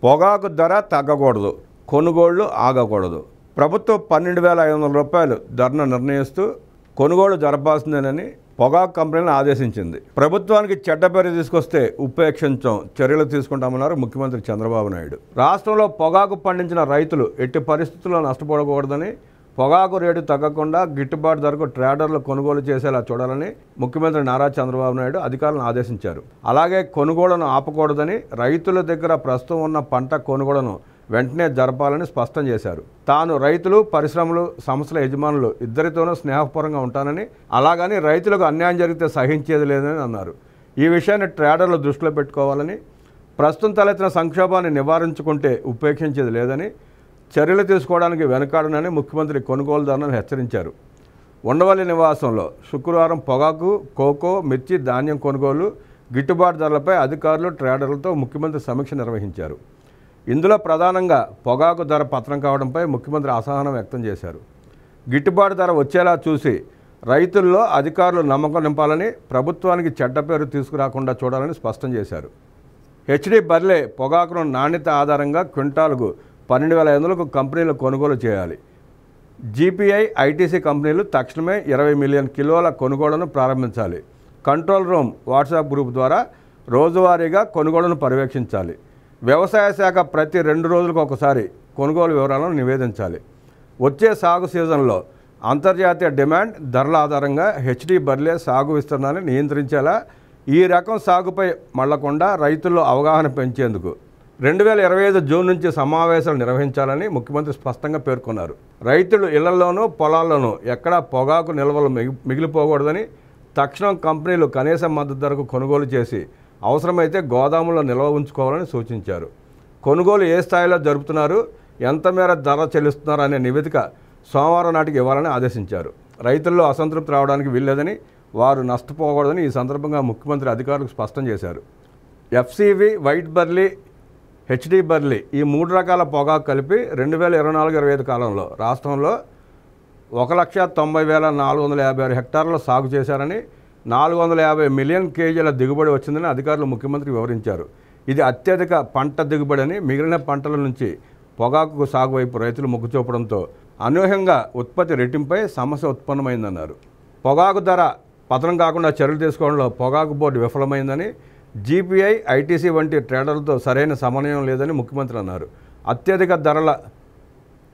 పొగాకు ధర తగ్గకూడదు, కొనుగోళ్లు ఆగకూడదు. ప్రభుత్వం 12,500 రూపాయలు ధరను నిర్ణయిస్తూ కొనుగోలు జరపాల్సిందేనని పొగాకు కంపెనీలను ఆదేశించింది. ప్రభుత్వానికి చెడ్డ పేరు తీసుకొస్తే ఉపేక్షించం, చర్యలు తీసుకుంటామన్నారు ముఖ్యమంత్రి చంద్రబాబు నాయుడు. రాష్ట్రంలో పొగాకు పండించిన రైతులు ఎట్టి పరిస్థితుల్లో నష్టపోకూడదని, పొగాకు రేటు తగ్గకుండా గిట్టుబాటు ధరకు ట్రేడర్లు కొనుగోలు చేసేలా చూడాలని ముఖ్యమంత్రి నారా చంద్రబాబు నాయుడు అధికారులను ఆదేశించారు. అలాగే కొనుగోళ్లను ఆపకూడదని, రైతుల దగ్గర ప్రస్తుతం ఉన్న పంట కొనుగోళ్లను వెంటనే జరపాలని స్పష్టం చేశారు. తాను రైతులు, పరిశ్రమలు, సంస్థల యజమానులు ఇద్దరితోనూ స్నేహపూర్వకంగా ఉంటానని, అలాగని రైతులకు అన్యాయం జరిగితే సహించేది లేదని అన్నారు. ఈ విషయాన్ని ట్రేడర్లు దృష్టిలో పెట్టుకోవాలని, ప్రస్తుతం తలెత్తిన సంక్షోభాన్ని నివారించుకుంటే ఉపేక్షించేది లేదని, చర్యలు తీసుకోవడానికి వెనకాడనని ముఖ్యమంత్రి కొనుగోలుదారులను హెచ్చరించారు. ఉండవల్లి నివాసంలో శుక్రవారం పొగాకు, కోకో, మిర్చి, ధాన్యం కొనుగోలు, గిట్టుబాటు ధరలపై అధికారులు, ట్రేడర్లతో ముఖ్యమంత్రి సమీక్ష నిర్వహించారు. ఇందులో ప్రధానంగా పొగాకు ధర పతనం కావడంపై ముఖ్యమంత్రి అసహనం వ్యక్తం చేశారు. గిట్టుబాటు ధర వచ్చేలా చూసి రైతుల్లో అధికారులు నమ్మకం నింపాలని, ప్రభుత్వానికి చెడ్డ పేరు తీసుకురాకుండా చూడాలని స్పష్టం చేశారు. హెచ్డి బర్లే పొగాకును నాణ్యత ఆధారంగా క్వింటాలుకు 12,500కు కంపెనీలు కొనుగోలు చేయాలి. జీపీఐ, ఐటీసీ కంపెనీలు తక్షణమే 20 మిలియన్ కిలోల కొనుగోళ్లను ప్రారంభించాలి. కంట్రోల్ రూమ్ వాట్సాప్ గ్రూప్ ద్వారా రోజువారీగా కొనుగోళ్లను పర్యవేక్షించాలి. వ్యవసాయ శాఖ ప్రతి 2 రోజులకు ఒకసారి కొనుగోలు వివరాలను నివేదించాలి. వచ్చే సాగు సీజన్లో అంతర్జాతీయ డిమాండ్, ధరల ఆధారంగా హెచ్డి బర్లే సాగు విస్తరణాన్ని నియంత్రించేలా ఈ రకం సాగుపై మళ్లకుండా రైతుల్లో అవగాహన పెంచేందుకు 2025 జూన్ నుంచి సమావేశాలు నిర్వహించాలని ముఖ్యమంత్రి స్పష్టంగా పేర్కొన్నారు. రైతులు ఇళ్లలోనూ పొలాల్లోనూ ఎక్కడా పొగాకు నిల్వలు మిగిలిపోకూడదని, తక్షణం కంపెనీలు కనీస మద్దతు ధరకు కొనుగోలు చేసి అవసరమైతే గోదాముల్లో నిల్వ ఉంచుకోవాలని సూచించారు. కొనుగోలు ఏ స్థాయిలో జరుపుతున్నారు, ఎంత మేర ధర చెల్లిస్తున్నారు అనే నివేదిక సోమవారం నాటికి ఇవ్వాలని ఆదేశించారు. రైతుల్లో అసంతృప్తి రావడానికి వీల్లేదని, వారు నష్టపోకూడదని ఈ సందర్భంగా ముఖ్యమంత్రి అధికారులకు స్పష్టం చేశారు. FCV, white burley, HD burley ఈ 3 రకాల పొగాకు కలిపి 2024-25 కాలంలో రాష్ట్రంలో 1,90,456 హెక్టార్లలో సాగు చేశారని, 450 మిలియన్ కేజీల దిగుబడి వచ్చిందని అధికారులు ముఖ్యమంత్రి వివరించారు. ఇది అత్యధిక పంట దిగుబడి అని, మిగిలిన పంటల నుంచి పొగాకు సాగు వైపు రైతులు మొగ్గు చూపడంతో అనూహ్యంగా ఉత్పత్తి రెట్టింపై సమస్య ఉత్పన్నమైందన్నారు. పొగాకు ధర పతనం కాకుండా చర్యలు తీసుకోవడంలో పొగాకు బోర్డు విఫలమైందని, జీపీఐ, ఐటీసీ వంటి ట్రేడర్లతో సరైన సమన్వయం లేదని ముఖ్యమంత్రి అన్నారు. అత్యధిక ధరల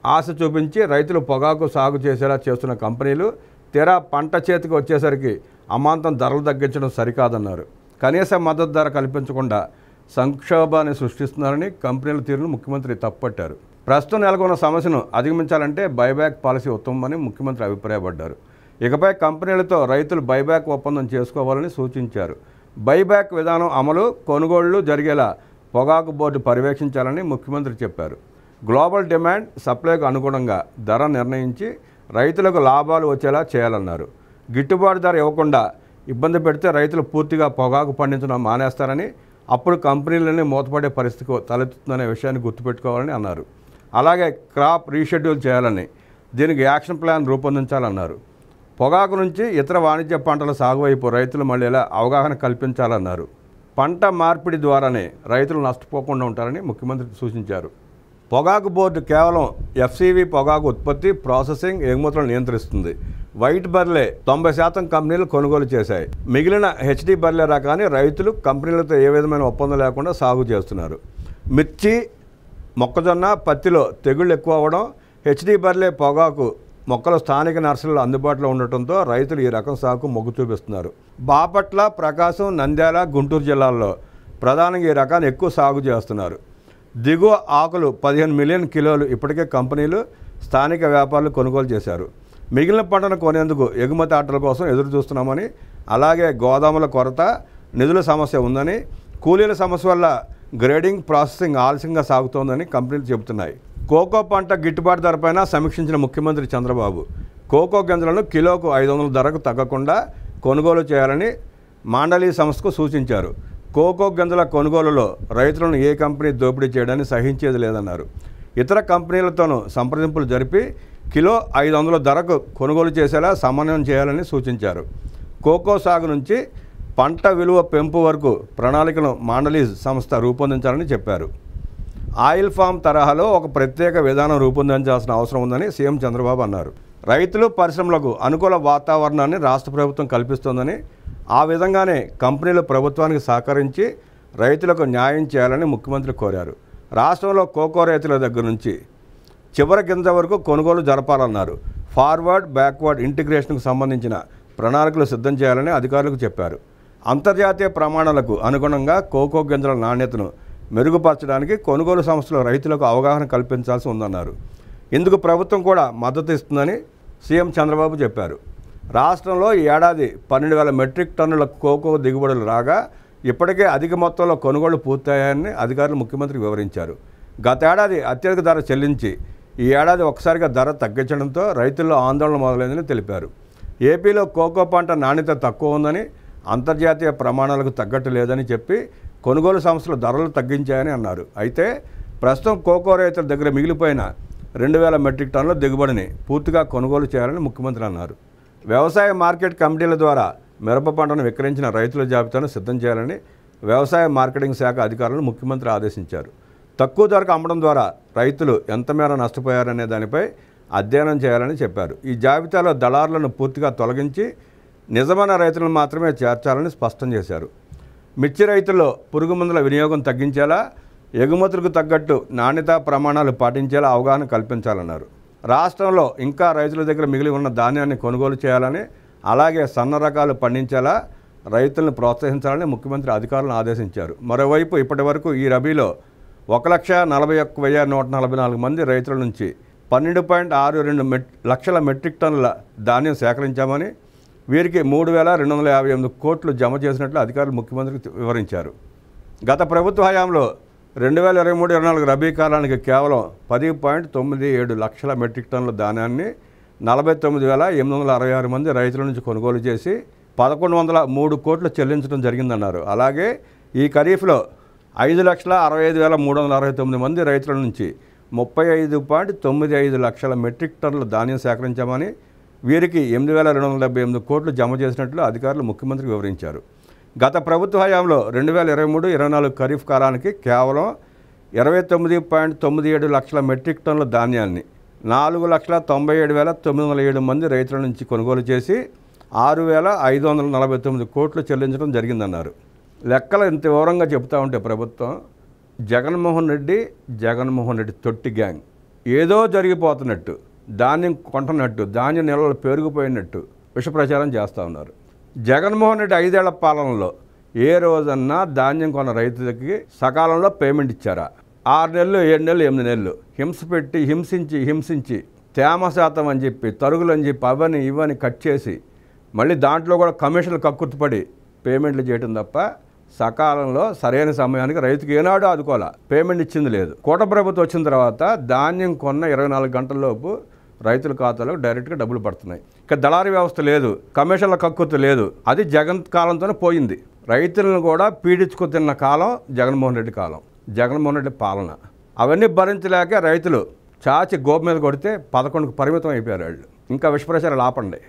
ఆశ చూపించి రైతులు పొగాకు సాగు చేసేలా చేస్తున్న కంపెనీలు తీరా పంట చేతికి వచ్చేసరికి అమాంతం ధరలు తగ్గించడం సరికాదన్నారు. కనీస మద్దతు ధర కల్పించకుండా సంక్షోభాన్ని సృష్టిస్తున్నారని కంపెనీల తీరును ముఖ్యమంత్రి తప్పుపట్టారు. ప్రస్తుతం నెలకొన్న సమస్యను అధిగమించాలంటే బైబ్యాక్ పాలసీ ఉత్తమమని ముఖ్యమంత్రి అభిప్రాయపడ్డారు. ఇకపై కంపెనీలతో రైతులు బైబ్యాక్ ఒప్పందం చేసుకోవాలని సూచించారు. బైబ్యాక్ విధానం అమలు, కొనుగోళ్లు జరిగేలా పొగాకు బోర్డు పర్యవేక్షించాలని ముఖ్యమంత్రి చెప్పారు. గ్లోబల్ డిమాండ్, సప్లైకు అనుగుణంగా ధర నిర్ణయించి రైతులకు లాభాలు వచ్చేలా చేయాలన్నారు. గిట్టుబాటు ధర ఇవ్వకుండా ఇబ్బంది పెడితే రైతులు పూర్తిగా పొగాకు పండించడం మానేస్తారని, అప్పుడు కంపెనీలన్నీ మూతపడే పరిస్థితి తలెత్తుతుందనే విషయాన్ని గుర్తుపెట్టుకోవాలని అన్నారు. అలాగే క్రాప్ రీషెడ్యూల్ చేయాలని, దీనికి యాక్షన్ ప్లాన్ రూపొందించాలన్నారు. పొగాకు నుంచి ఇతర వాణిజ్య పంటల సాగు వైపు రైతులు మళ్ళీలా అవగాహన కల్పించాలన్నారు. పంట మార్పిడి ద్వారానే రైతులు నష్టపోకుండా ఉంటారని ముఖ్యమంత్రి సూచించారు. పొగాకు బోర్డు కేవలం ఎఫ్సివి పొగాకు ఉత్పత్తి, ప్రాసెసింగ్, ఎగుమతులను నియంత్రిస్తుంది. వైట్ బర్లే 90% కంపెనీలు కొనుగోలు చేశాయి. మిగిలిన హెచ్డి బర్లే రకాన్ని రైతులు కంపెనీలతో ఏ విధమైన ఒప్పందం లేకుండా సాగు చేస్తున్నారు. మిర్చి, మొక్కజొన్న, పత్తిలో తెగుళ్ళు ఎక్కువ అవ్వడం, హెచ్డి బర్లే పొగాకు మొక్కలు స్థానిక నర్సరీలో అందుబాటులో ఉండటంతో రైతులు ఈ రకం సాగుకు మొగ్గు చూపిస్తున్నారు. బాపట్ల, ప్రకాశం, నంద్యాల, గుంటూరు జిల్లాల్లో ప్రధానంగా ఈ రకాన్ని ఎక్కువ సాగు చేస్తున్నారు. దిగువ ఆకులు 15 మిలియన్ కిలోలు ఇప్పటికే కంపెనీలు, స్థానిక వ్యాపారులు కొనుగోలు చేశారు. మిగిలిన పంటను కొనేందుకు ఎగుమతి ఆటల కోసం ఎదురు చూస్తున్నామని, అలాగే గోదాముల కొరత, నిధుల సమస్య ఉందని, కూలీల సమస్య వల్ల గ్రేడింగ్, ప్రాసెసింగ్ ఆలస్యంగా సాగుతోందని కంపెనీలు చెబుతున్నాయి. కోకో పంట గిట్టుబాటు ధరపైన సమీక్షించిన ముఖ్యమంత్రి చంద్రబాబు కోకో గింజలను కిలోకు 500 ధరకు తగ్గకుండా కొనుగోలు చేయాలని మాండలీ సంస్థకు సూచించారు. కోకో గింజల కొనుగోలులో రైతులను ఏ కంపెనీ దోపిడీ చేయడాన్ని సహించేది లేదన్నారు. ఇతర కంపెనీలతోనూ సంప్రదింపులు జరిపి కిలో 500 ధరకు కొనుగోలు చేసేలా సమన్వయం చేయాలని సూచించారు. కోకో సాగు నుంచి పంట విలువ పెంపు వరకు ప్రణాళికను మాండలీస్ సంస్థ రూపొందించాలని చెప్పారు. ఆయిల్ ఫామ్ తరహాలో ఒక ప్రత్యేక విధానం రూపొందించాల్సిన అవసరం ఉందని సీఎం చంద్రబాబు అన్నారు. రైతులు పరిశ్రమలకు అనుకూల వాతావరణాన్ని రాష్ట్ర ప్రభుత్వం కల్పిస్తోందని, ఆ విధంగానే కంపెనీలు ప్రభుత్వానికి సహకరించి రైతులకు న్యాయం చేయాలని ముఖ్యమంత్రి కోరారు. రాష్ట్రంలో కోకో రైతుల దగ్గర నుంచి చివరి గింజ వరకు కొనుగోలు జరపాలన్నారు. ఫార్వర్డ్ బ్యాక్వర్డ్ ఇంటిగ్రేషన్కు సంబంధించిన ప్రణాళికలు సిద్ధం చేయాలని అధికారులకు చెప్పారు. అంతర్జాతీయ ప్రమాణాలకు అనుగుణంగా కోకో గింజల నాణ్యతను మెరుగుపరచడానికి కొనుగోలు సంస్థలు రైతులకు అవగాహన కల్పించాల్సి ఉందన్నారు. ఇందుకు ప్రభుత్వం కూడా మద్దతు ఇస్తుందని సీఎం చంద్రబాబు చెప్పారు. రాష్ట్రంలో ఈ ఏడాది 12,000 మెట్రిక్ టన్నుల కోకో దిగుబడులు రాగా ఇప్పటికే అధిక మొత్తంలో కొనుగోళ్లు పూర్తయ్యాయని అధికారులు ముఖ్యమంత్రికి వివరించారు. గతేడాది అత్యధిక ధర చెల్లించి ఈ ఏడాది ఒక్కసారిగా ధర తగ్గించడంతో రైతుల్లో ఆందోళన మొదలైందని తెలిపారు. ఏపీలో కోకో పంట నాణ్యత తక్కువ ఉందని, అంతర్జాతీయ ప్రమాణాలకు తగ్గట్టు లేదని చెప్పి కొనుగోలు సంస్థలు ధరలు తగ్గించాయని అన్నారు. అయితే ప్రస్తుతం కోకో రైతుల దగ్గర మిగిలిపోయిన 2,000 మెట్రిక్ టన్నుల దిగుబడిని పూర్తిగా కొనుగోలు చేయాలని ముఖ్యమంత్రి అన్నారు. వ్యవసాయ మార్కెట్ కమిటీల ద్వారా మిరప పంటను విక్రయించిన రైతుల జాబితాను సిద్ధం చేయాలని వ్యవసాయ మార్కెటింగ్ శాఖ అధికారులను ముఖ్యమంత్రి ఆదేశించారు. తక్కువ ధరకు అమ్మడం ద్వారా రైతులు ఎంత మేర నష్టపోయారనే దానిపై అధ్యయనం చేయాలని చెప్పారు. ఈ జాబితాలో దళారులను పూర్తిగా తొలగించి నిజమైన రైతులను మాత్రమే చేర్చాలని స్పష్టం చేశారు. మిర్చి రైతుల్లో పురుగు మందుల వినియోగం తగ్గించేలా, ఎగుమతులకు తగ్గట్టు నాణ్యతా ప్రమాణాలు పాటించేలా అవగాహన కల్పించాలన్నారు. రాష్ట్రంలో ఇంకా రైతుల దగ్గర మిగిలి ఉన్న ధాన్యాన్ని కొనుగోలు చేయాలని, అలాగే సన్న రకాలు పండించేలా రైతులను ప్రోత్సహించాలని ముఖ్యమంత్రి అధికారులను ఆదేశించారు. మరోవైపు ఇప్పటి వరకు ఈ రబీలో 1,41,144 మంది రైతుల నుంచి 12.62 లక్షల మెట్రిక్ టన్నుల ధాన్యం సేకరించామని, వీరికి 3,258 కోట్లు జమ చేసినట్లు అధికారులు ముఖ్యమంత్రికి వివరించారు. గత ప్రభుత్వ హయాంలో 2023-24 రబీ కాలానికి కేవలం 10.97 లక్షల మెట్రిక్ టన్నుల ధాన్యాన్ని 49,866 మంది రైతుల నుంచి కొనుగోలు చేసి 1,103 కోట్లు చెల్లించడం జరిగిందన్నారు. అలాగే ఈ ఖరీఫ్లో 5,65,369 మంది రైతుల నుంచి 35.95 లక్షల మెట్రిక్ టన్నుల ధాన్యం సేకరించామని, వీరికి 8,278 కోట్లు జమ చేసినట్లు అధికారులు ముఖ్యమంత్రికి వివరించారు. గత ప్రభుత్వ హయాంలో 2023-24 ఖరీఫ్ కాలానికి కేవలం 29.97 లక్షల మెట్రిక్ టన్నుల ధాన్యాన్ని 4,97,907 మంది రైతుల నుంచి కొనుగోలు చేసి 6,549 కోట్లు చెల్లించడం జరిగిందన్నారు. లెక్కలు ఇంత వివరంగా చెబుతూ ఉంటే ప్రభుత్వం జగన్మోహన్ రెడ్డి తొట్టి గ్యాంగ్ ఏదో జరిగిపోతున్నట్టు, ధాన్యం కొంటున్నట్టు, ధాన్యం నిల్వలు పెరిగిపోయినట్టు విష ప్రచారం చేస్తూ ఉన్నారు. జగన్మోహన్ రెడ్డి 5 ఏళ్ల పాలనలో ఏ రోజన్నా ధాన్యం కొన్న రైతులకి సకాలంలో పేమెంట్ ఇచ్చారా? 6 నెలలు, 7 నెలలు, 8 నెలలు హింసించి తేమ శాతం అని చెప్పి, తరుగులు అని చెప్పి, అవని ఇవని కట్ చేసి మళ్ళీ దాంట్లో కూడా కమిషన్లు కక్కుర్తిపడి పేమెంట్లు చేయడం తప్ప సకాలంలో సరైన సమయానికి రైతుకి ఏనాడు ఆదుకోవాలా, పేమెంట్ ఇచ్చింది లేదు. కూటమి ప్రభుత్వం వచ్చిన తర్వాత ధాన్యం కొన్న 24 గంటల్లోపు రైతుల ఖాతాలో డైరెక్ట్గా డబ్బులు పడుతున్నాయి. ఇక దళారీ వ్యవస్థ లేదు, కమిషన్ల కక్కుర్తి లేదు. అది జగన్ కాలంతోనే పోయింది. రైతులను కూడా పీడించుకు తిన్న కాలం జగన్మోహన్ రెడ్డి కాలం, జగన్మోహన్ రెడ్డి పాలన. అవన్నీ భరించలేక రైతులు చాచి గోపు మీద కొడితే 11కు పరిమితం అయిపోయారు వాళ్ళు. ఇంకా విష ప్రచారాలు ఆపండి.